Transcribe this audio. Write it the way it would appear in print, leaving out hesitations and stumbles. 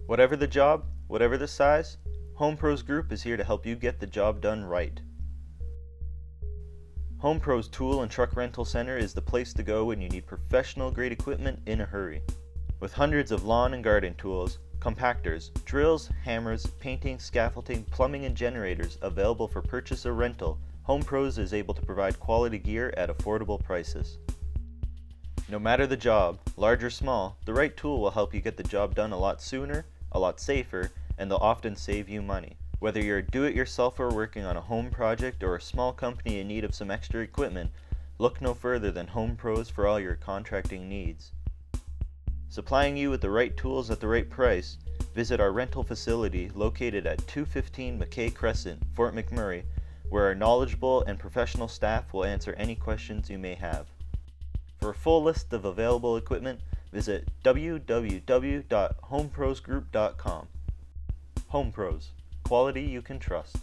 Whatever the job, whatever the size, Home Pros Group is here to help you get the job done right. Home Pros Tool and Truck Rental Center is the place to go when you need professional grade equipment in a hurry. With hundreds of lawn and garden tools, compactors, drills, hammers, painting, scaffolding, plumbing, and generators available for purchase or rental, Home Pros is able to provide quality gear at affordable prices. No matter the job, large or small, the right tool will help you get the job done a lot sooner, a lot safer, and they'll often save you money. Whether you're a do-it-yourselfer working on a home project or a small company in need of some extra equipment, look no further than Home Pros for all your contracting needs. Supplying you with the right tools at the right price, visit our rental facility located at 215 McKay Crescent, Fort McMurray, where our knowledgeable and professional staff will answer any questions you may have. For a full list of available equipment, visit www.homeprosgroup.com. Home Pros, quality you can trust.